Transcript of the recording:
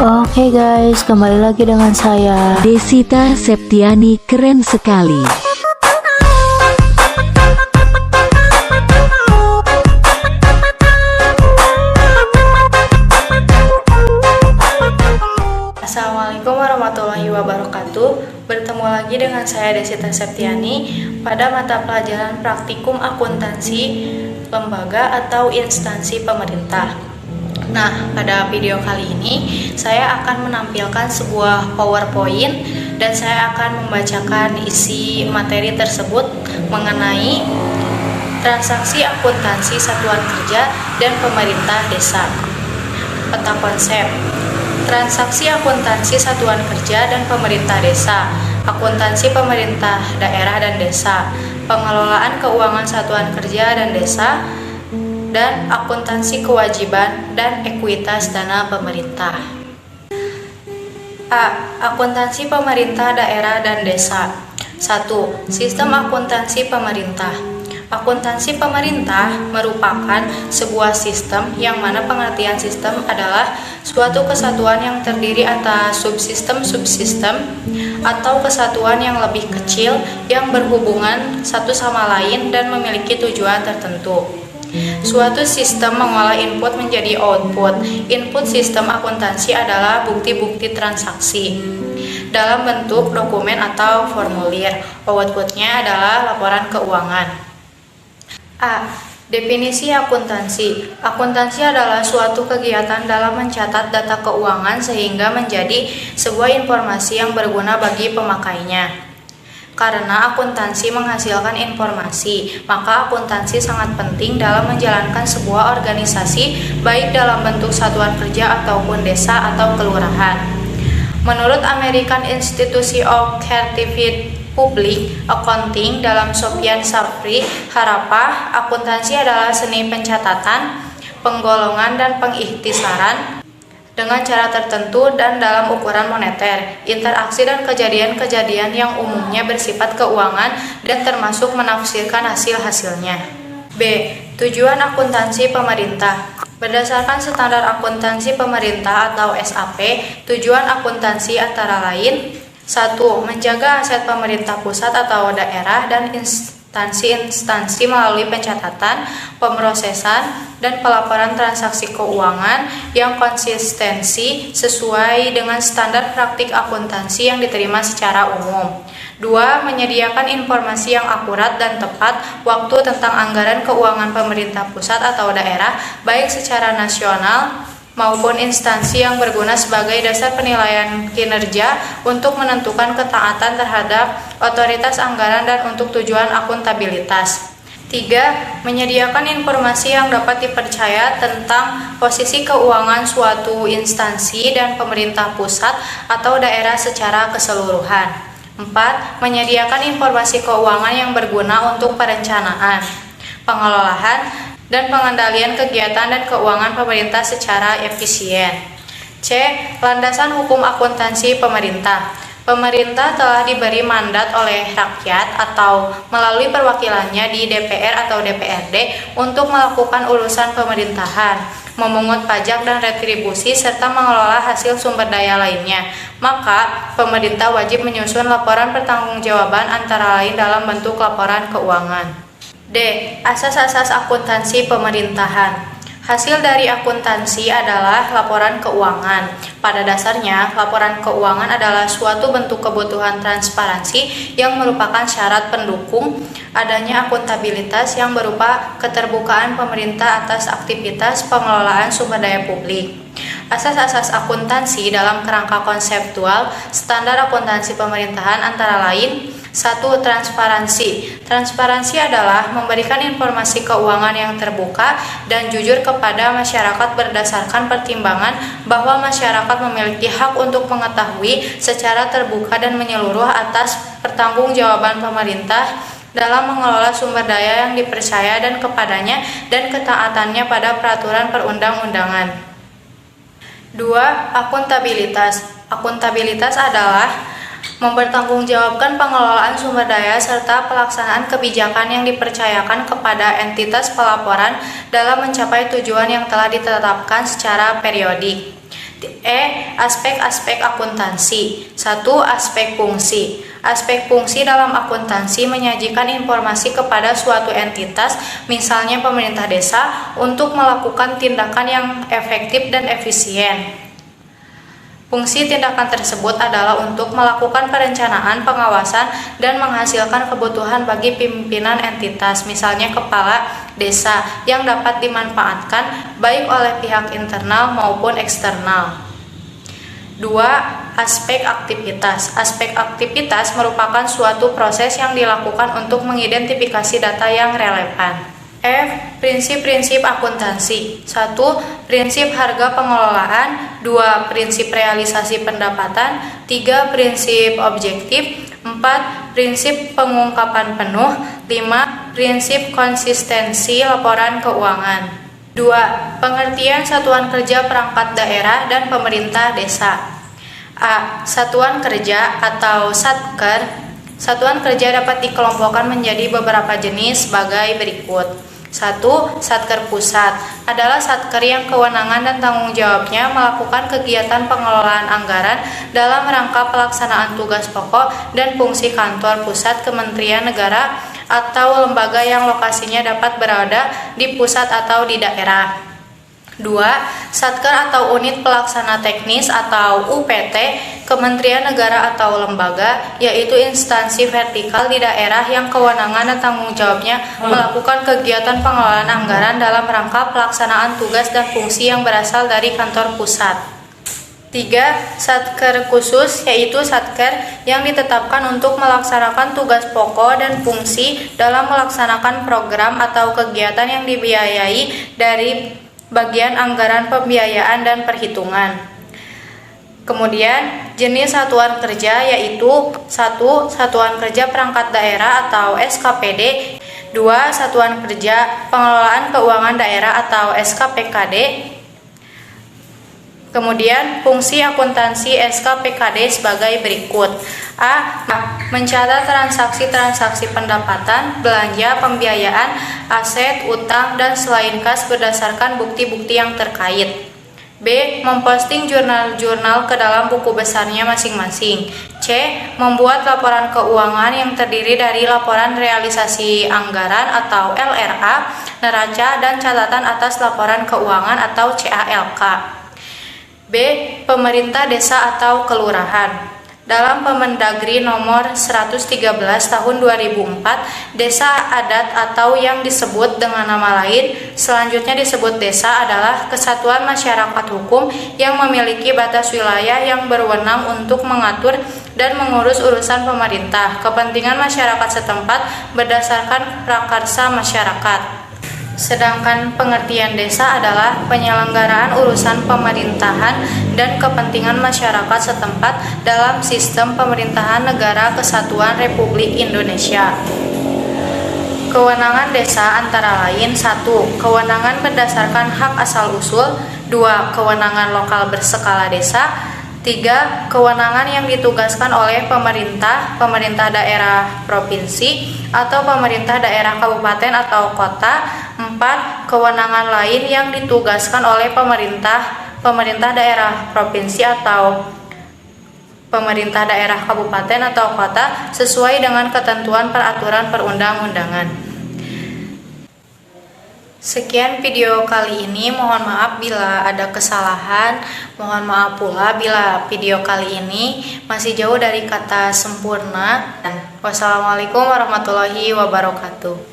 Oke guys, kembali lagi dengan saya Desita Septiani, keren sekali. Assalamualaikum warahmatullahi wabarakatuh. Bertemu lagi dengan saya Desita Septiani pada mata pelajaran praktikum akuntansi lembaga atau instansi pemerintah. Nah, pada video kali ini saya akan menampilkan sebuah PowerPoint dan saya akan membacakan isi materi tersebut mengenai transaksi akuntansi satuan kerja dan pemerintah desa. Peta konsep: transaksi akuntansi satuan kerja dan pemerintah desa, akuntansi pemerintah daerah dan desa, pengelolaan keuangan satuan kerja dan desa, dan akuntansi kewajiban dan ekuitas dana pemerintah. A. Akuntansi pemerintah daerah dan desa. 1. Sistem akuntansi pemerintah. Akuntansi pemerintah merupakan sebuah sistem yang mana pengertian sistem adalah suatu kesatuan yang terdiri atas subsistem-subsistem atau kesatuan yang lebih kecil yang berhubungan satu sama lain dan memiliki tujuan tertentu. Suatu sistem mengolah input menjadi output. Input sistem akuntansi adalah bukti-bukti transaksi dalam bentuk dokumen atau formulir. Outputnya adalah laporan keuangan. A. Definisi akuntansi. Akuntansi adalah suatu kegiatan dalam mencatat data keuangan sehingga menjadi sebuah informasi yang berguna bagi pemakainya. Karena akuntansi menghasilkan informasi, maka akuntansi sangat penting dalam menjalankan sebuah organisasi, baik dalam bentuk satuan kerja ataupun desa atau kelurahan. Menurut American Institute of Certified Public Accounting dalam Sofyan Shafri Harapah, akuntansi adalah seni pencatatan, penggolongan, dan pengikhtisaran dengan cara tertentu dan dalam ukuran moneter, interaksi dan kejadian-kejadian yang umumnya bersifat keuangan dan termasuk menafsirkan hasil-hasilnya. B. Tujuan akuntansi pemerintah. Berdasarkan standar akuntansi pemerintah atau SAP, tujuan akuntansi antara lain: 1. Menjaga aset pemerintah pusat atau daerah dan instansi-instansi melalui pencatatan, pemrosesan, dan pelaporan transaksi keuangan yang konsistensi sesuai dengan standar praktik akuntansi yang diterima secara umum. 2. Menyediakan informasi yang akurat dan tepat waktu tentang anggaran keuangan pemerintah pusat atau daerah, baik secara nasional maupun instansi yang berguna sebagai dasar penilaian kinerja untuk menentukan ketaatan terhadap otoritas anggaran dan untuk tujuan akuntabilitas. 3. Menyediakan informasi yang dapat dipercaya tentang posisi keuangan suatu instansi dan pemerintah pusat atau daerah secara keseluruhan. 4. Menyediakan informasi keuangan yang berguna untuk perencanaan, pengelolaan, dan pengendalian kegiatan dan keuangan pemerintah secara efisien. C. Landasan hukum akuntansi pemerintah. Pemerintah telah diberi mandat oleh rakyat atau melalui perwakilannya di DPR atau DPRD untuk melakukan urusan pemerintahan, memungut pajak dan retribusi, serta mengelola hasil sumber daya lainnya. Maka, pemerintah wajib menyusun laporan pertanggungjawaban antara lain dalam bentuk laporan keuangan. D. Asas-asas akuntansi pemerintahan. Hasil dari akuntansi adalah laporan keuangan. Pada dasarnya, laporan keuangan adalah suatu bentuk kebutuhan transparansi yang merupakan syarat pendukung adanya akuntabilitas yang berupa keterbukaan pemerintah atas aktivitas pengelolaan sumber daya publik. Asas-asas akuntansi dalam kerangka konseptual standar akuntansi pemerintahan antara lain: 1. Transparansi. Transparansi adalah memberikan informasi keuangan yang terbuka dan jujur kepada masyarakat berdasarkan pertimbangan bahwa masyarakat memiliki hak untuk mengetahui secara terbuka dan menyeluruh atas pertanggungjawaban pemerintah dalam mengelola sumber daya yang dipercaya dan kepadanya dan ketaatannya pada peraturan perundang-undangan. 2. Akuntabilitas. Akuntabilitas adalah mempertanggungjawabkan pengelolaan sumber daya serta pelaksanaan kebijakan yang dipercayakan kepada entitas pelaporan dalam mencapai tujuan yang telah ditetapkan secara periodik. Aspek-aspek akuntansi. 1. Aspek fungsi. Aspek fungsi dalam akuntansi menyajikan informasi kepada suatu entitas, misalnya pemerintah desa, untuk melakukan tindakan yang efektif dan efisien. Fungsi tindakan tersebut adalah untuk melakukan perencanaan, pengawasan, dan menghasilkan kebutuhan bagi pimpinan entitas, misalnya kepala desa, yang dapat dimanfaatkan baik oleh pihak internal maupun eksternal. 2. Aspek aktivitas. Aspek aktivitas merupakan suatu proses yang dilakukan untuk mengidentifikasi data yang relevan. F. Prinsip-prinsip akuntansi. 1. Prinsip harga pengelolaan. 2. Prinsip realisasi pendapatan. 3. Prinsip objektif. 4. Prinsip pengungkapan penuh. 5. Prinsip konsistensi laporan keuangan. 2. Pengertian satuan kerja perangkat daerah dan pemerintah desa. A. Satuan kerja atau satker. Satuan kerja dapat dikelompokkan menjadi beberapa jenis sebagai berikut. 1. Satker pusat adalah satker yang kewenangan dan tanggung jawabnya melakukan kegiatan pengelolaan anggaran dalam rangka pelaksanaan tugas pokok dan fungsi kantor pusat Kementerian Negara atau lembaga yang lokasinya dapat berada di pusat atau di daerah. 2. Satker atau unit pelaksana teknis atau UPT Kementerian Negara atau lembaga, yaitu instansi vertikal di daerah yang kewenangan dan tanggung jawabnya melakukan kegiatan pengelolaan anggaran dalam rangka pelaksanaan tugas dan fungsi yang berasal dari kantor pusat. 3. Satker khusus, yaitu satker yang ditetapkan untuk melaksanakan tugas pokok dan fungsi dalam melaksanakan program atau kegiatan yang dibiayai dari bagian anggaran pembiayaan dan perhitungan. Kemudian jenis satuan kerja yaitu 1. Satuan kerja perangkat daerah atau SKPD. 2. Satuan kerja pengelolaan keuangan daerah atau SKPKD. Kemudian fungsi akuntansi SKPKD sebagai berikut. A. Mencatat transaksi-transaksi pendapatan, belanja, pembiayaan, aset, utang, dan selain kas berdasarkan bukti-bukti yang terkait. B. Memposting jurnal-jurnal ke dalam buku besarnya masing-masing. C. Membuat laporan keuangan yang terdiri dari laporan realisasi anggaran atau LRA, neraca, dan catatan atas laporan keuangan atau CALK. B. Pemerintah desa atau kelurahan. Dalam Permendagri nomor 113 tahun 2004, desa adat atau yang disebut dengan nama lain selanjutnya disebut desa adalah kesatuan masyarakat hukum yang memiliki batas wilayah yang berwenang untuk mengatur dan mengurus urusan pemerintah, kepentingan masyarakat setempat berdasarkan prakarsa masyarakat. Sedangkan pengertian desa adalah penyelenggaraan urusan pemerintahan dan kepentingan masyarakat setempat dalam sistem pemerintahan Negara Kesatuan Republik Indonesia. Kewenangan desa antara lain 1. Kewenangan berdasarkan hak asal-usul. 2. Kewenangan lokal berskala desa. 3. Kewenangan yang ditugaskan oleh pemerintah, pemerintah daerah provinsi, atau pemerintah daerah kabupaten atau kota. 4. Kewenangan lain yang ditugaskan oleh pemerintah daerah provinsi atau pemerintah daerah kabupaten atau kota sesuai dengan ketentuan peraturan perundang-undangan. Sekian video kali ini, mohon maaf bila ada kesalahan, mohon maaf pula bila video kali ini masih jauh dari kata sempurna. Wassalamualaikum warahmatullahi wabarakatuh.